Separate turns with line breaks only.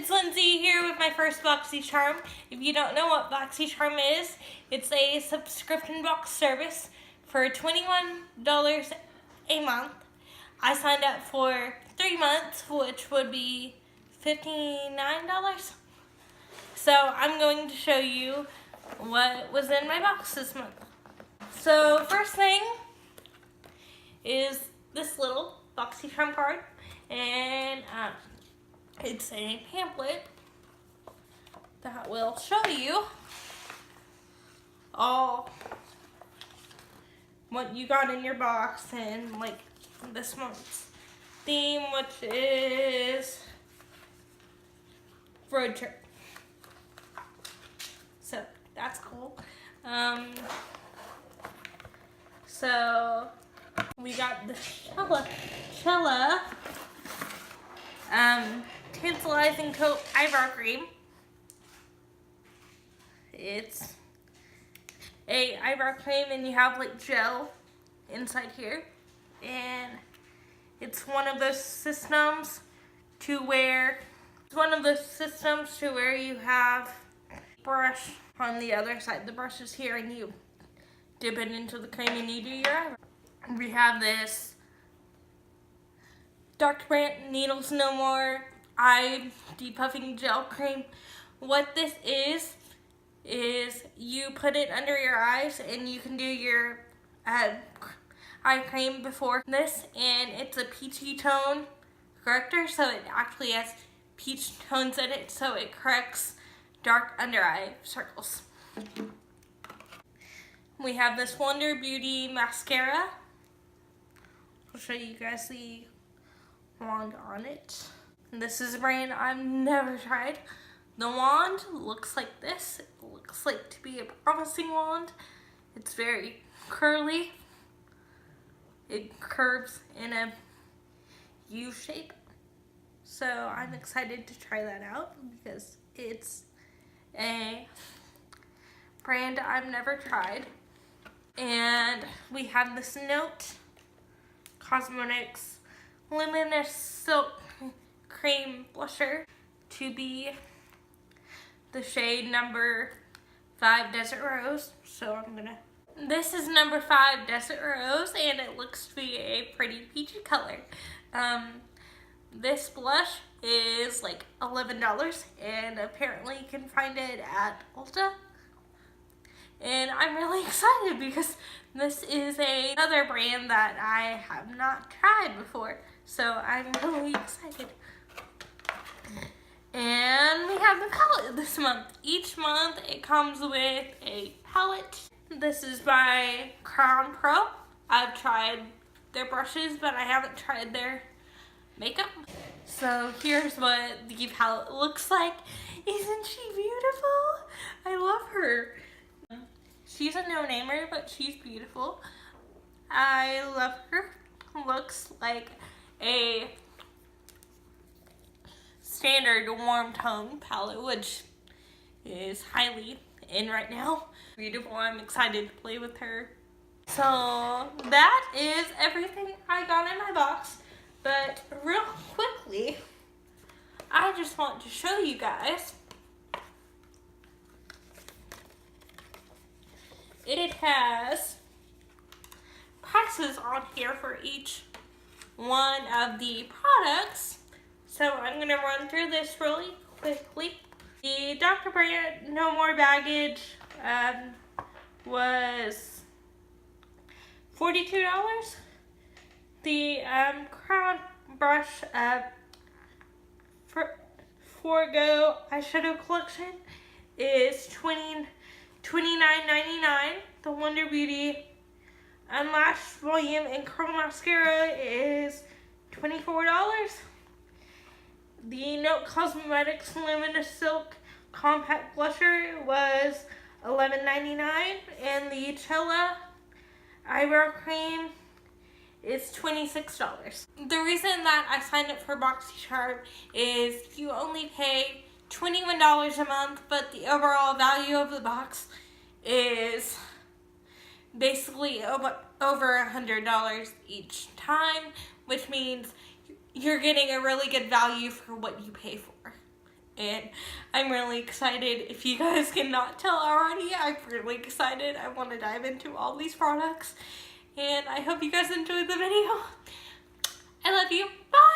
it's Lindsay here with my first BoxyCharm. If you don't know what BoxyCharm is, it's a subscription box service for $21 a month. I signed up for 3 months, which would be $59. So I'm going to show you what was in my box this month. So first thing is this little BoxyCharm card, and it's a pamphlet that will show you all what you got in your box and like this month's theme, which is road trip. So that's cool. So we got the Shella Tantalizing Coat Eyebrow Cream. It's a eyebrow cream and you have like gel inside here, and it's one of those systems to where you have brush on the other side. The brush is here and you dip it into the cream and you do your eyebrow. We have this Dr. Brandt Needles No More Eye Depuffing Gel Cream. What this is you put it under your eyes and you can do your eye cream before this, and it's a peachy tone corrector, so it actually has peach tones in it, so it corrects dark under eye circles. We have this Wonder Beauty mascara. I'll show you guys the wand on it. This is a brand I've never tried. The wand looks like this. It looks like to be a promising wand. It's very curly. It curves in a U shape. So I'm excited to try that out because it's a brand I've never tried. And we have this Note Cosmetics Luminous Silk Cream Blusher to be the shade number 5 Desert Rose. So this is number 5 Desert Rose, and it looks to be a pretty peachy color. This blush is like $11, and apparently you can find it at Ulta. And I'm really excited because this is another brand that I have not tried before. So I'm really excited. And we have the palette this month. Each month it comes with a palette. This is by Crown Pro. I've tried their brushes, but I haven't tried their makeup. So here's what the palette looks like. Isn't she beautiful? I love her. She's a no-namer, but she's beautiful. I love her. Looks like a standard warm tone palette, which is highly in right now. Beautiful. I'm excited to play with her. So that is everything I got in my box. But real quickly, I just want to show you guys. It has prices on here for each one of the products. So I'm going to run through this really quickly. The Dr. Brandt No More Baggage was $42. The Crown Brush Forgo Eyeshadow Collection is $29.99. The Wonder Beauty Unlatched Volume and Curl Mascara is $24. The Note Cosmetics Luminous Silk Compact Blusher was $11.99, and the Chella Eyebrow Cream is $26. The reason that I signed up for BoxyCharm is you only pay $21 a month, but the overall value of the box is basically over $100 each time, which means you're getting a really good value for what you pay for. and I'm really excited. If you guys cannot tell already, I'm really excited. I want to dive into all these products, and I hope you guys enjoyed the video. I love you. Bye!